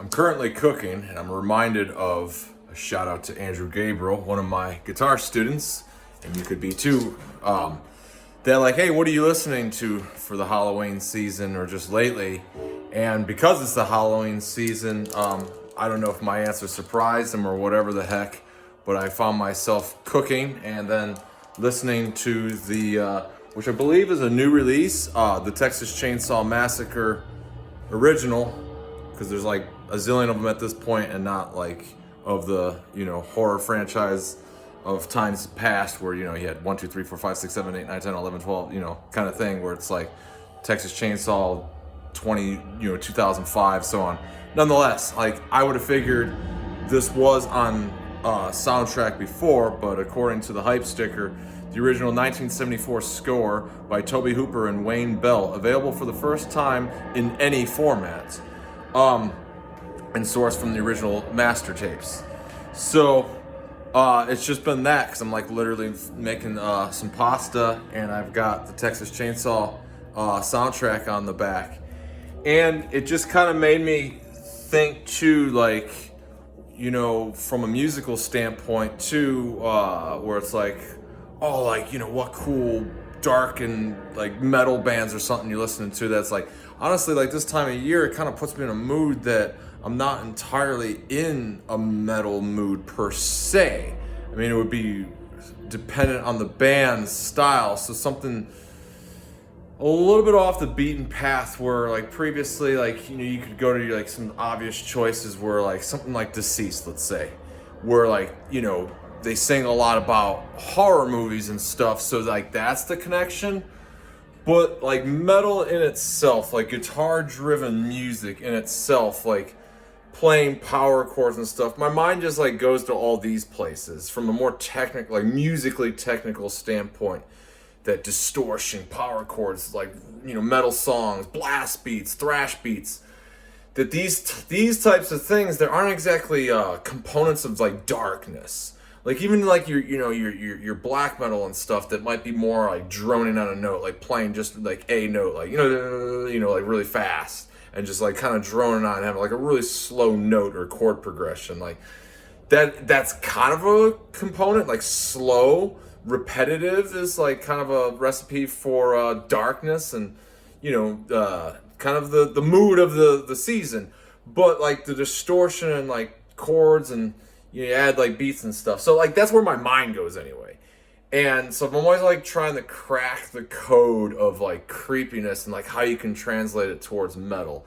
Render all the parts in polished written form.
I'm currently cooking, and I'm reminded of a shout out to Andrew Gabriel, one of my guitar students, and you could be too. They're like, hey, what are you listening to for the Halloween season or just lately? And because it's the Halloween season, I don't know if my answer surprised them or whatever the heck, but I found myself cooking and then listening to the, which I believe is a new release, the Texas Chainsaw Massacre original, because there's like a zillion of them at this point, and not like of the horror franchise of times past where you had 1 2 3 4 5 6 7 8 9 10 11 12 kind of thing, where it's like Texas Chainsaw 20 2005 so on. Nonetheless, like I would have figured this was on soundtrack before, but according to the hype sticker, the original 1974 score by Toby Hooper and Wayne Bell, available for the first time in any format, and sourced from the original master tapes. So it's just been that, because I'm like literally making some pasta, and I've got the Texas Chainsaw soundtrack on the back, and it just kind of made me think too, like from a musical standpoint too, where it's like, oh, like what cool dark and like metal bands or something you're listening to. That's like, honestly, like this time of year, it kind of puts me in a mood that I'm not entirely in a metal mood per se. I mean, it would be dependent on the band's style. So something a little bit off the beaten path, where like previously, like you could go to like some obvious choices, where like something like Deceased, let's say, where like they sing a lot about horror movies and stuff, so like that's the connection. But like metal in itself, like guitar driven music in itself, like playing power chords and stuff, my mind just like goes to all these places from a more technical, like musically technical standpoint. That distortion, power chords, like metal songs, blast beats, thrash beats. That these types of things, there aren't exactly components of like darkness. Like even like your black metal and stuff that might be more like droning on a note, like playing just like a note, like like really fast, and just like kind of droning on, and having like a really slow note or chord progression, like that's kind of a component. Like slow, repetitive is like kind of a recipe for darkness, and kind of the mood of the season. But like the distortion and like chords, and you add like beats and stuff, so like that's where my mind goes anyway. And so I'm always like trying to crack the code of like creepiness and like how you can translate it towards metal.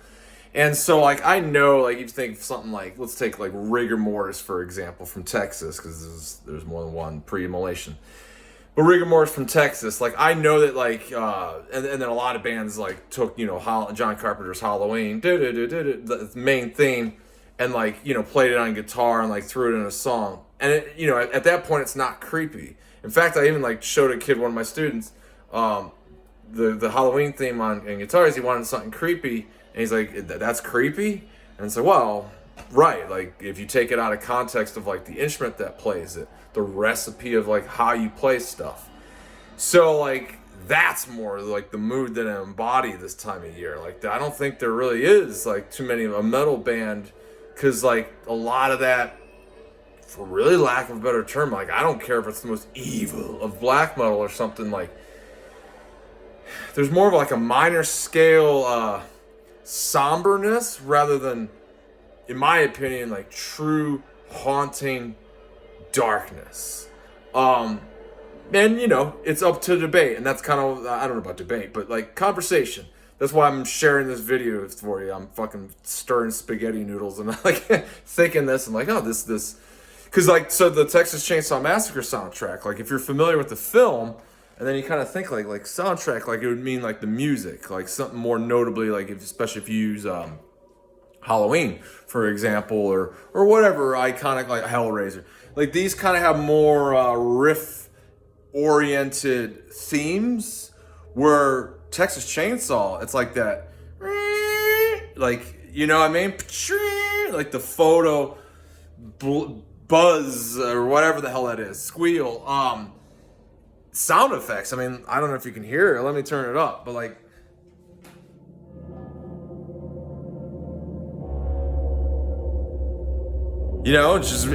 And so like I know, like you think of something like, let's take like rigor mortis for example from Texas, because there's more than one pre-immolation. But rigor mortis from Texas, like I know that like and then a lot of bands like took John Carpenter's Halloween, the main theme, and like played it on guitar and like threw it in a song. And it, at that point it's not creepy. In fact, I even like showed a kid, one of my students, the Halloween theme on guitars. He wanted something creepy, and he's like, that's creepy? And it's like, well, right, like if you take it out of context of like the instrument that plays it, the recipe of like how you play stuff. So like that's more like the mood that I embody this time of year. Like I don't think there really is like too many of a metal band, because like a lot of that, for really lack of a better term, like I don't care if it's the most evil of black metal or something, like there's more of like a minor scale somberness, rather than, in my opinion, like true haunting darkness. And it's up to debate, and that's kind of, I don't know about debate, but like conversation. That's why I'm sharing this video for you. I'm fucking stirring spaghetti noodles and like thinking this, and like, oh, this because like, so the Texas Chainsaw Massacre soundtrack, like if you're familiar with the film, and then you kind of think like soundtrack, like it would mean like the music, like something more notably, like especially if you use Halloween, for example, or whatever iconic, like Hellraiser. Like these kind of have more riff-oriented themes, where Texas Chainsaw, it's like that, like, what I mean? Like the photo buzz, or whatever the hell that is, squeal, sound effects. I mean, I don't know if you can hear it. Let me turn it up, but like, You know, it's just,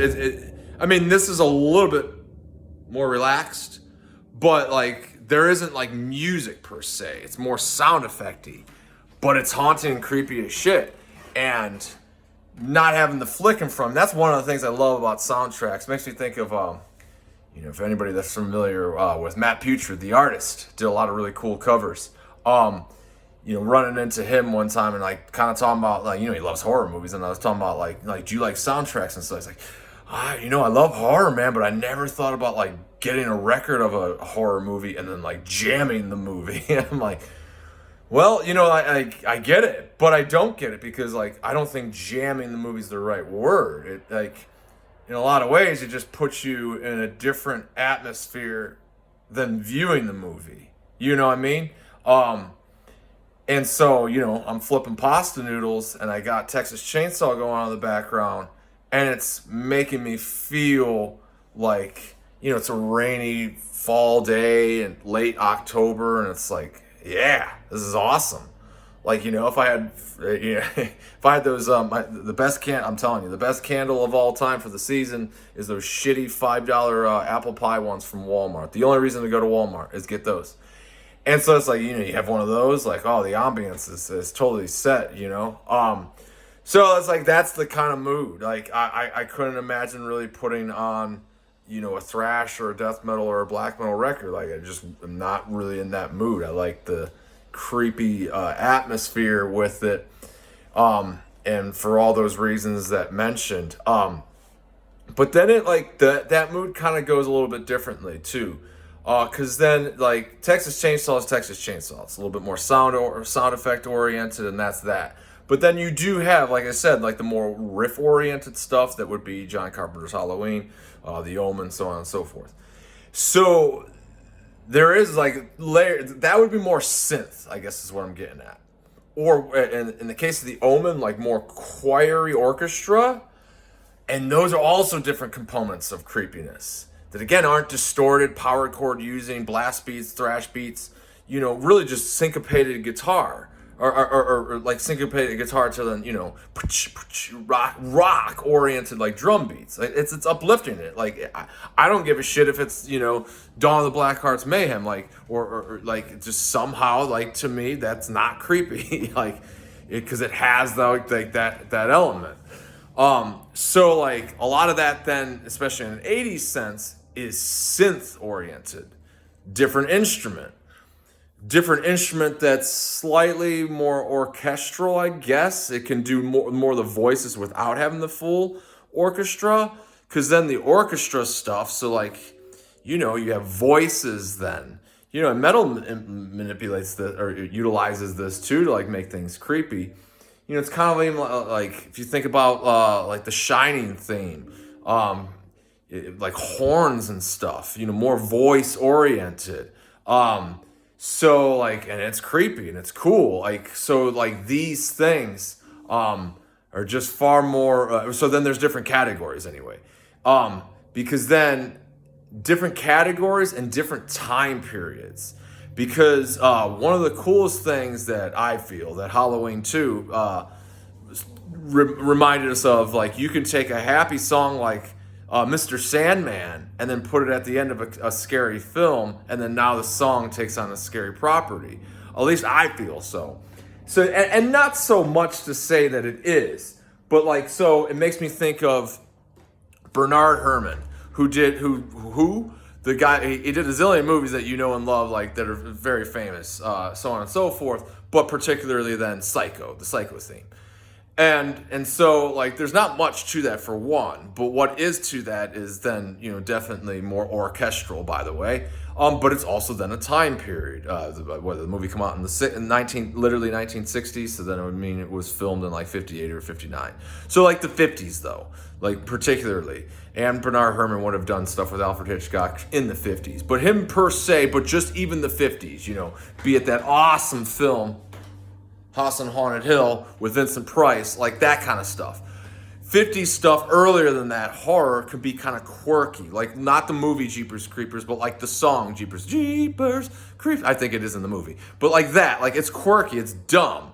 I mean, this is a little bit more relaxed, but like there isn't like music per se. It's more sound effecty, but it's haunting and creepy as shit. And not having the flicking from, that's one of the things I love about soundtracks. It makes me think of, you know, if anybody that's familiar with Matt Putrid, the artist, did a lot of really cool covers. You know, running into him one time and like kind of talking about like, you know, he loves horror movies, and I was talking about like do you like soundtracks and stuff? He's like, you know, I love horror, man, but I never thought about like getting a record of a horror movie and then like jamming the movie. And I'm like, well, you know, I get it, but I don't get it because like I don't think jamming the movie is the right word. It like in a lot of ways it just puts you in a different atmosphere than viewing the movie. You know what I mean? And so, you know, I'm flipping pasta noodles and I got Texas Chainsaw going on in the background, and it's making me feel like, you know, it's a rainy fall day in late October, and it's like, yeah, this is awesome. Like, you know, if I had, you know, if I had those, the best I'm telling you, the best candle of all time for the season is those shitty $5 apple pie ones from Walmart. The only reason to go to Walmart is get those. And so it's like, you know, you have one of those, like, oh, the ambience is totally set, you know? So it's like, that's the kind of mood. Like, I couldn't imagine really putting on, you know, a thrash or a death metal or a black metal record. Like, I just am not really in that mood. I like the creepy atmosphere with it. And for all those reasons that mentioned. But then it, like, that mood kind of goes a little bit differently, too. Because then, like, Texas Chainsaw is Texas Chainsaw. It's a little bit more sound effect oriented, and that's that. But then you do have, like I said, like the more riff oriented stuff that would be John Carpenter's Halloween, The Omen, so on and so forth. So there is like that would be more synth, I guess is what I'm getting at. Or in the case of The Omen, like more choiry orchestra, and those are also different components of creepiness that again aren't distorted power chord using blast beats, thrash beats, you know, really just syncopated guitar or like syncopated guitar to then, you know, rock oriented like drum beats. Like it's uplifting it. Like I don't give a shit if it's, you know, Dawn of the Black Heart's Mayhem, like or like just somehow like to me that's not creepy, like because it has like that element. So like a lot of that then, especially in an 80s sense, is synth oriented, different instrument that's slightly more orchestral, I guess. It can do more of the voices without having the full orchestra, because then the orchestra stuff, so like, you know, you have voices then, you know, and metal manipulates this or utilizes this too to like make things creepy. You know, it's kind of even like if you think about like the Shining theme, like horns and stuff, you know, more voice oriented. So like, and it's creepy and it's cool. Like, so like these things are just far more. So then there's different categories anyway, because then different categories and different time periods. Because one of the coolest things that I feel that Halloween 2 reminded us of, like you can take a happy song like Mr. Sandman and then put it at the end of a scary film, and then now the song takes on a scary property. At least I feel so. So and not so much to say that it is, but like, so it makes me think of Bernard Herrmann, who the guy, he did a zillion movies that you know and love, like that are very famous, so on and so forth, but particularly then Psycho, the Psycho theme. And so like there's not much to that for one, but what is to that is then, you know, definitely more orchestral, by the way. But it's also then a time period. The movie come out in literally 1960s, so then it would mean it was filmed in like 58 or 59. So like the 50s though, like particularly. And Bernard Herrmann would have done stuff with Alfred Hitchcock in the 50s. But him per se, but just even the 50s, you know, be it that awesome film, House on Haunted Hill with Vincent Price, like that kind of stuff. 50s stuff earlier than that, horror, could be kind of quirky. Like not the movie Jeepers Creepers, but like the song Jeepers Creepers. I think it is in the movie. But like that, like it's quirky, it's dumb.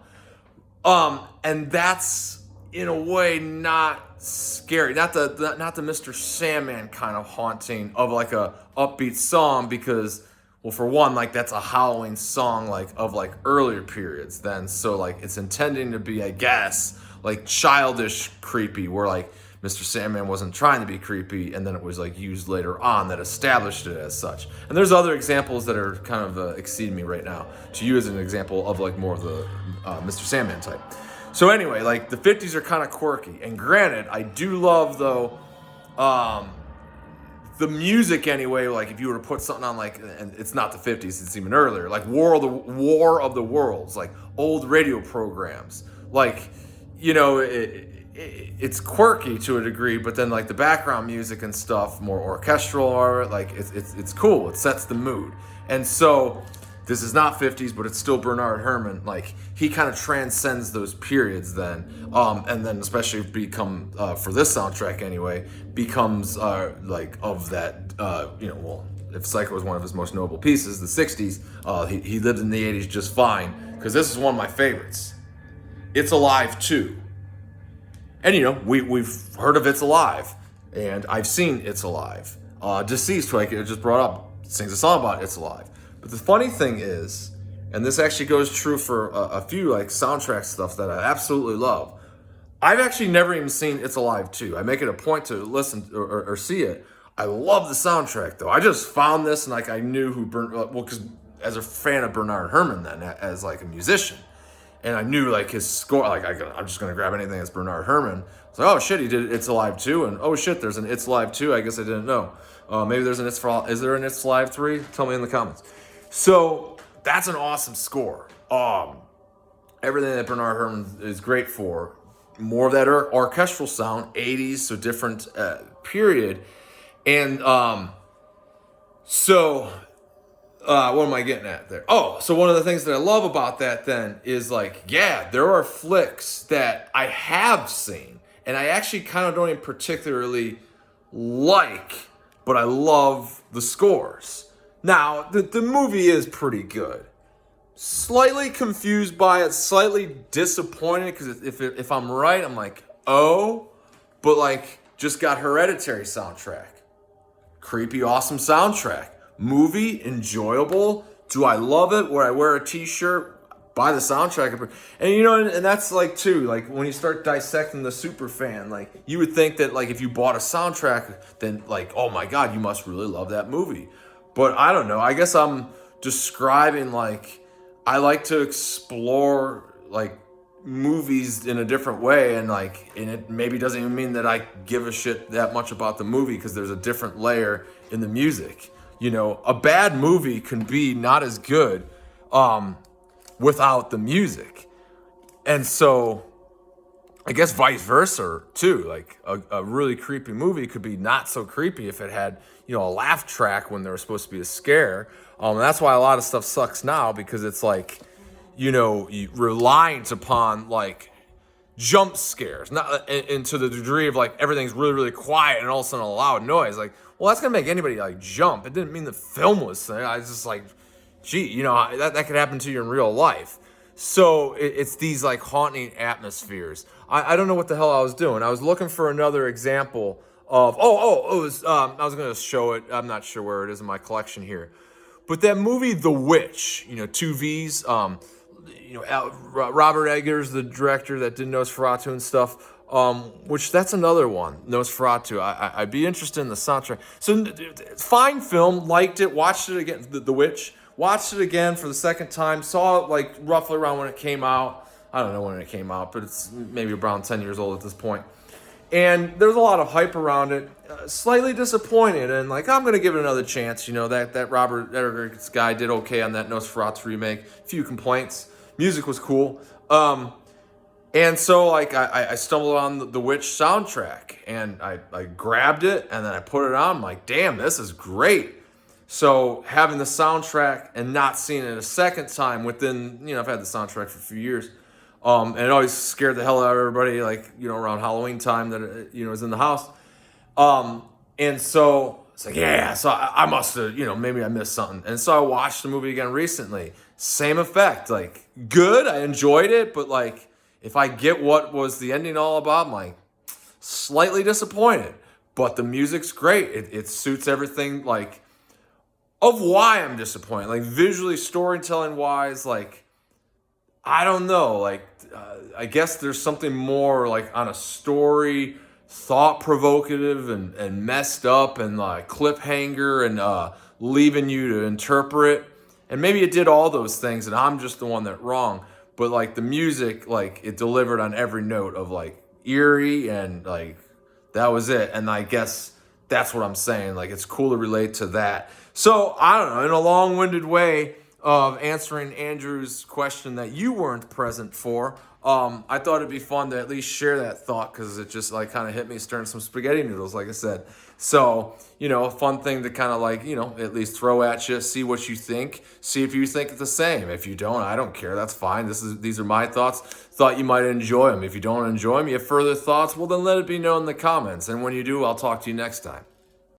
And that's in a way, not scary. Not the Mr. Sandman kind of haunting of like a upbeat song, because, well, for one, like that's a Halloween song like of like earlier periods then. So like it's intending to be, I guess, like childish creepy, where like Mr. Sandman wasn't trying to be creepy, and then it was like used later on that established it as such. And there's other examples that are kind of exceeding me right now to use an example of like more of the Mr. Sandman type. So anyway, like the 50s are kind of quirky. And granted, I do love though the music anyway. Like if you were to put something on, like, and it's not the 50s, it's even earlier, like War of the Worlds, like old radio programs, like, you know, it's quirky to a degree, but then like the background music and stuff, more orchestral, or like it's cool. It sets the mood. And so this is not 50s, but it's still Bernard Herrmann. Like he kind of transcends those periods then, and then especially become for this soundtrack anyway, becomes like of that well, if Psycho was one of his most notable pieces, the 60s, he lived in the 80s just fine, because this is one of my favorites. It's Alive 2. And, you know, we've heard of It's Alive, and I've seen It's Alive. Deceased, who I just brought up, sings a song about It's Alive. But the funny thing is, and this actually goes true for a few like soundtrack stuff that I absolutely love, I've actually never even seen It's Alive 2. I make it a point to listen or see it. I love the soundtrack, though. I just found this, and like I knew who because as a fan of Bernard Herrmann then, as like a musician, and I knew like his score, like I'm just gonna grab anything that's Bernard Herrmann. It's like, oh shit, he did It's Alive 2, and oh shit, there's an It's Alive 2. I guess I didn't know. Maybe there's an is there an It's Alive 3? Tell me in the comments. So that's an awesome score. Everything that Bernard Herrmann is great for. More of that orchestral sound, 80s, so different period. And what am I getting at there? Oh, so one of the things that I love about that then is like, yeah, there are flicks that I have seen, and I actually kind of don't even particularly like, but I love the scores. Now, the movie is pretty good. Slightly confused by it, slightly disappointed, because if I'm right, I'm like, oh, but like, just got Hereditary soundtrack. Creepy, awesome soundtrack. Movie, enjoyable. Do I love it? Would I wear a t-shirt? Buy the soundtrack. And you know, and that's like too, like when you start dissecting the super fan, like you would think that like if you bought a soundtrack, then like, oh my God, you must really love that movie. But I don't know. I guess I'm describing like, I like to explore like movies in a different way, and like, and it maybe doesn't even mean that I give a shit that much about the movie, because there's a different layer in the music. You know, a bad movie can be not as good without the music. And so I guess vice versa too. Like a really creepy movie could be not so creepy if it had, you know, a laugh track when there was supposed to be a scare. And that's why a lot of stuff sucks now, because it's like, you know, reliant upon like jump scares, not and to the degree of like everything's really, really quiet and all of a sudden a loud noise. Like, well, that's gonna make anybody like jump. It didn't mean the film was there. I was just like, gee, you know, that could happen to you in real life. So it's these like haunting atmospheres. I don't know what the hell I was doing. I was looking for another example of it was I was gonna show it. I'm not sure where it is in my collection here, but that movie The Witch, you know, 2 V's. You know, Robert Eggers, the director that did Nosferatu and stuff, which that's another one, Nosferatu. I'd be interested in the soundtrack. So, fine film, liked it, watched it again, The Witch, watched it again for the second time, saw it like roughly around when it came out. I don't know when it came out, but it's maybe around 10 years old at this point. And there's a lot of hype around it. Slightly disappointed, and like, I'm gonna give it another chance. You know, that Robert Eggers guy did okay on that Nosferatu remake. A few complaints. Music was cool. And so like I stumbled on the Witch soundtrack, and I grabbed it, and then I put it on. I'm like, damn, this is great. So having the soundtrack and not seeing it a second time within, you know, I've had the soundtrack for a few years. And it always scared the hell out of everybody, like, you know, around Halloween time that it, you know, was in the house. And so it's like, yeah, so I must have, you know, maybe I missed something. And so I watched the movie again recently. Same effect, like good. I enjoyed it, but like if I get what was the ending all about, I'm like slightly disappointed. But the music's great. It suits everything, like, of why I'm disappointed. Like, visually, storytelling wise, like, I don't know. Like, I guess there's something more, like, on a story, thought provocative and messed up and like cliffhanger and leaving you to interpret. And maybe it did all those things, and I'm just the one that wrong. But like the music, like it delivered on every note of like eerie and like that was it. And I guess that's what I'm saying. Like it's cool to relate to that. So I don't know, in a long-winded way of answering Andrew's question that you weren't present for, I thought it'd be fun to at least share that thought because it just like kind of hit me stirring some spaghetti noodles, like I said. So, a fun thing to kind of like, at least throw at you, see what you think, see if you think it's the same. If you don't, I don't care. That's fine. These are my thoughts. Thought you might enjoy them. If you don't enjoy them, you have further thoughts, well, then let it be known in the comments. And when you do, I'll talk to you next time.